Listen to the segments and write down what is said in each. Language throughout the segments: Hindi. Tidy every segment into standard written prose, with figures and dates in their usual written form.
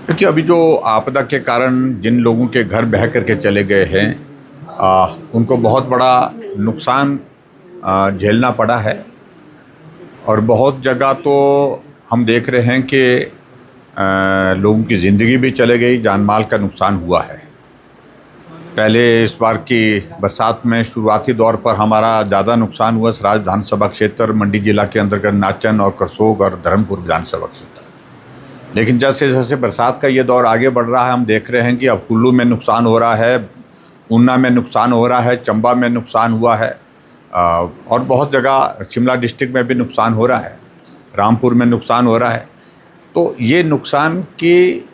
देखिए, अभी जो आपदा के कारण जिन लोगों के घर बह करके चले गए हैं, उनको बहुत बड़ा नुकसान झेलना पड़ा है। और बहुत जगह तो हम देख रहे हैं कि लोगों की ज़िंदगी भी चले गई, जान माल का नुकसान हुआ है। पहले इस बार की बरसात में शुरुआती दौर पर हमारा ज़्यादा नुकसान हुआ सराज विधानसभा क्षेत्र, मंडी जिला के अंतर्गत नाचन और करसोग और धर्मपुर विधानसभा क्षेत्र। लेकिन जैसे जैसे बरसात का ये दौर आगे बढ़ रहा है, हम देख रहे हैं कि अब कुल्लू में नुकसान हो रहा है, ऊना में नुकसान हो रहा है, चंबा में नुकसान हुआ है, और बहुत जगह शिमला डिस्ट्रिक्ट में भी नुकसान हो रहा है, रामपुर में नुकसान हो रहा है। तो ये नुकसान की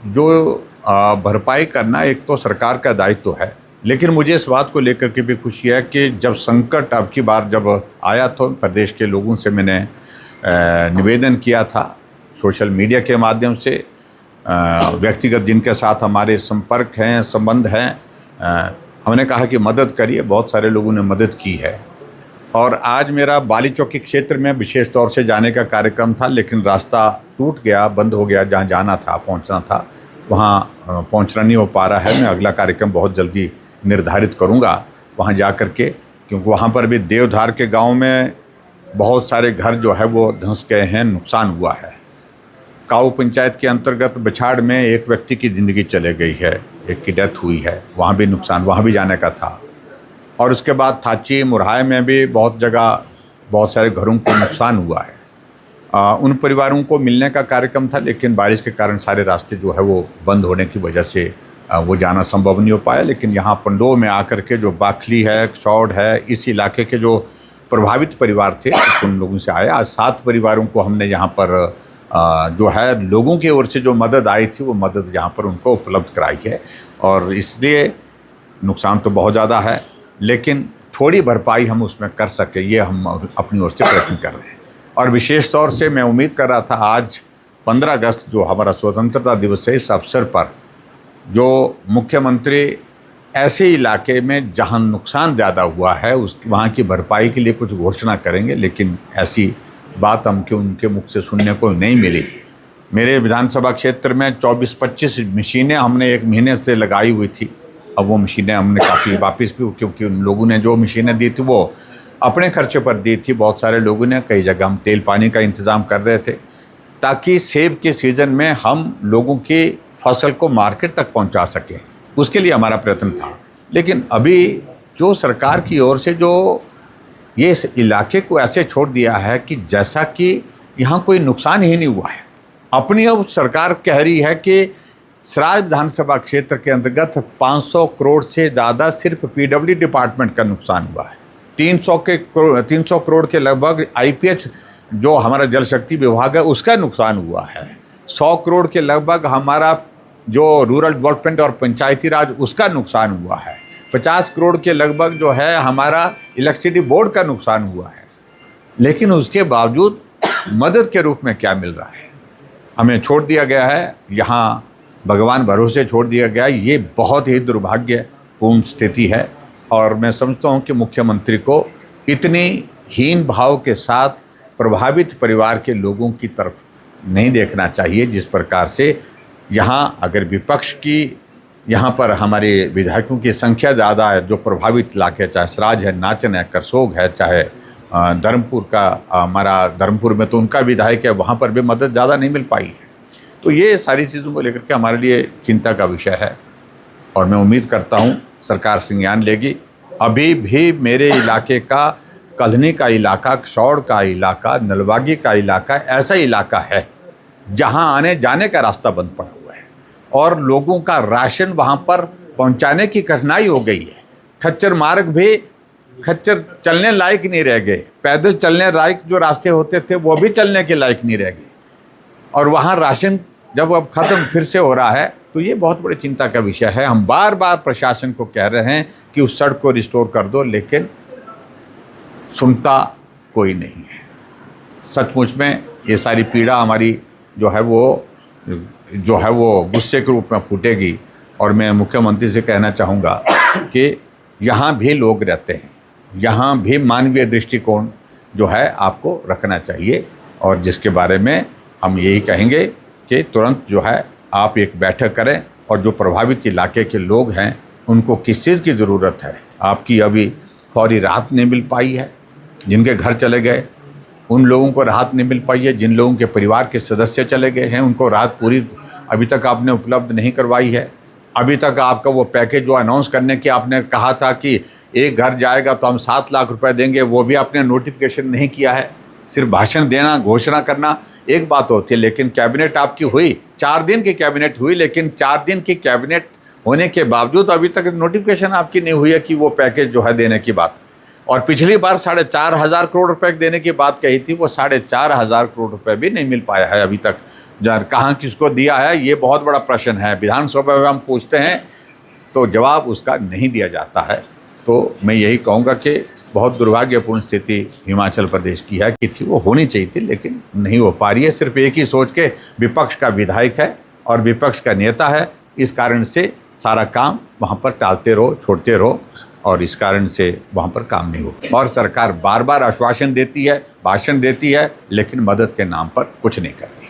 जो भरपाई करना एक तो सरकार का दायित्व है, लेकिन मुझे इस बात को लेकर के भी खुशी है कि जब संकट अब की बार जब आया तो प्रदेश के लोगों से मैंने निवेदन किया था सोशल मीडिया के माध्यम से, व्यक्तिगत जिनके साथ हमारे संपर्क हैं, संबंध हैं, हमने कहा कि मदद करिए। बहुत सारे लोगों ने मदद की है। और आज मेरा बाली चौकी क्षेत्र में विशेष तौर से जाने का कार्यक्रम था, लेकिन रास्ता टूट गया, बंद हो गया। जहाँ जाना था, पहुँचना था, वहाँ पहुँचना नहीं हो पा रहा है। मैं अगला कार्यक्रम बहुत जल्दी निर्धारित करूँगा वहाँ जा कर के, क्योंकि वहाँ पर भी देवधार के गांव में बहुत सारे घर जो है वो धंस गए हैं, नुकसान हुआ है। काऊ पंचायत के अंतर्गत बछाड़ में एक व्यक्ति की ज़िंदगी चले गई है, एक की डेथ हुई है, वहाँ भी नुकसान, वहाँ भी जाने का था। और उसके बाद थाची मुरहाय में भी बहुत जगह बहुत सारे घरों को नुकसान हुआ है। उन परिवारों को मिलने का कार्यक्रम था, लेकिन बारिश के कारण सारे रास्ते जो है वो बंद होने की वजह से वो जाना संभव नहीं हो पाया। लेकिन यहाँ पंडो में आकर के जो बाखली है, शौड है, इस इलाके के जो प्रभावित परिवार थे उन लोगों से आए। आज 7 परिवारों को हमने यहाँ पर जो है लोगों की ओर से जो मदद आई थी वो मदद यहाँ पर उनको उपलब्ध कराई है। और इसलिए नुकसान तो बहुत ज़्यादा है, लेकिन थोड़ी भरपाई हम उसमें कर सके, ये हम अपनी ओर से प्रयत्न कर रहे हैं। और विशेष तौर से मैं उम्मीद कर रहा था आज 15 अगस्त जो हमारा स्वतंत्रता दिवस है, इस अवसर पर जो मुख्यमंत्री ऐसे इलाके में जहां नुकसान ज़्यादा हुआ है उस वहाँ की भरपाई के लिए कुछ घोषणा करेंगे, लेकिन ऐसी बात हमको उनके मुख से सुनने को नहीं मिली। मेरे विधानसभा क्षेत्र में 24-25 मशीनें हमने 1 महीने से लगाई हुई थी। अब वो मशीनें हमने काफ़ी वापस भी, क्योंकि उन लोगों ने जो मशीनें दी थी वो अपने खर्चे पर दी थी। बहुत सारे लोगों ने, कई जगह हम तेल पानी का इंतज़ाम कर रहे थे ताकि सेब के सीज़न में हम लोगों की फसल को मार्केट तक पहुंचा सकें, उसके लिए हमारा प्रयत्न था। लेकिन अभी जो सरकार की ओर से जो ये इस इलाके को ऐसे छोड़ दिया है कि जैसा कि यहाँ कोई नुकसान ही नहीं हुआ है। अपनी अब सरकार कह रही है कि सराज विधानसभा क्षेत्र के अंतर्गत 500 करोड़ से ज़्यादा सिर्फ पीडब्ल्यू डिपार्टमेंट का नुकसान हुआ है। 300 करोड़ के लगभग आईपीएच जो हमारा जल शक्ति विभाग है उसका नुकसान हुआ है। 100 करोड़ के लगभग हमारा जो रूरल डेवलपमेंट और पंचायती राज उसका नुकसान हुआ है। 50 करोड़ के लगभग जो है हमारा इलेक्ट्रिसिटी बोर्ड का नुकसान हुआ है। लेकिन उसके बावजूद मदद के रूप में क्या मिल रहा है? हमें छोड़ दिया गया है, यहाँ भगवान भरोसे छोड़ दिया गया है। ये बहुत ही दुर्भाग्यपूर्ण स्थिति है। और मैं समझता हूँ कि मुख्यमंत्री को इतनी हीन भाव के साथ प्रभावित परिवार के लोगों की तरफ नहीं देखना चाहिए। जिस प्रकार से यहाँ अगर विपक्ष की यहाँ पर हमारे विधायकों की संख्या ज़्यादा है, जो प्रभावित इलाके, चाहे सराज है, नाचन है, करसोग है, चाहे धर्मपुर का हमारा धर्मपुर में तो उनका विधायक है, वहाँ पर भी मदद ज़्यादा नहीं मिल पाई है। तो ये सारी चीज़ों को लेकर के हमारे लिए चिंता का विषय है और मैं उम्मीद करता हूँ सरकार संज्ञान लेगी। अभी भी मेरे इलाके का, कल्हनी का इलाका, शौड़ का इलाका, नलवागी का इलाका ऐसा इलाका है जहां आने जाने का रास्ता बंद पड़ा हुआ है और लोगों का राशन वहां पर पहुंचाने की कठिनाई हो गई है। खच्चर मार्ग भी, खच्चर चलने लायक नहीं रह गए। पैदल चलने लायक जो रास्ते होते थे वो भी चलने के लायक नहीं रह गए। और वहाँ राशन जब अब ख़त्म फिर से हो रहा है तो ये बहुत बड़ी चिंता का विषय है। हम बार बार प्रशासन को कह रहे हैं कि उस सड़क को रिस्टोर कर दो, लेकिन सुनता कोई नहीं है। सचमुच में ये सारी पीड़ा हमारी जो है वो गुस्से के रूप में फूटेगी। और मैं मुख्यमंत्री से कहना चाहूँगा कि यहाँ भी लोग रहते हैं, यहाँ भी मानवीय दृष्टिकोण जो है आपको रखना चाहिए। और जिसके बारे में हम यही कहेंगे कि तुरंत जो है आप एक बैठक करें और जो प्रभावित इलाके के लोग हैं उनको किस चीज़ की ज़रूरत है। आपकी अभी फौरी राहत नहीं मिल पाई है, जिनके घर चले गए उन लोगों को राहत नहीं मिल पाई है, जिन लोगों के परिवार के सदस्य चले गए हैं उनको राहत पूरी अभी तक आपने उपलब्ध नहीं करवाई है। अभी तक आपका वो पैकेज जो अनाउंस करने की आपने कहा था कि एक घर जाएगा तो हम 7 लाख रुपए देंगे, वो भी आपने नोटिफिकेशन नहीं किया है। सिर्फ भाषण देना, घोषणा करना एक बात होती है, लेकिन कैबिनेट आपकी हुई, 4 दिन की कैबिनेट हुई, लेकिन 4 दिन की कैबिनेट होने के बावजूद अभी तक नोटिफिकेशन आपकी नहीं हुई है कि वो पैकेज जो है देने की बात। और पिछली बार 4,500 करोड़ रुपए देने की बात कही थी, वो 4,500 करोड़ रुपए भी नहीं मिल पाया है अभी तक। कहाँ किसको दिया है, ये बहुत बड़ा प्रश्न है। विधानसभा में हम पूछते हैं तो जवाब उसका नहीं दिया जाता है। तो मैं यही कहूँगा कि बहुत दुर्भाग्यपूर्ण स्थिति हिमाचल प्रदेश की है कि थी, वो होनी चाहिए थी लेकिन नहीं हो पा रही है। सिर्फ एक ही सोच के विपक्ष का विधायक है और विपक्ष का नेता है, इस कारण से सारा काम वहाँ पर टालते रहो, छोड़ते रहो और इस कारण से वहाँ पर काम नहीं हो। और सरकार बार बार आश्वासन देती है, भाषण देती है, लेकिन मदद के नाम पर कुछ नहीं करती।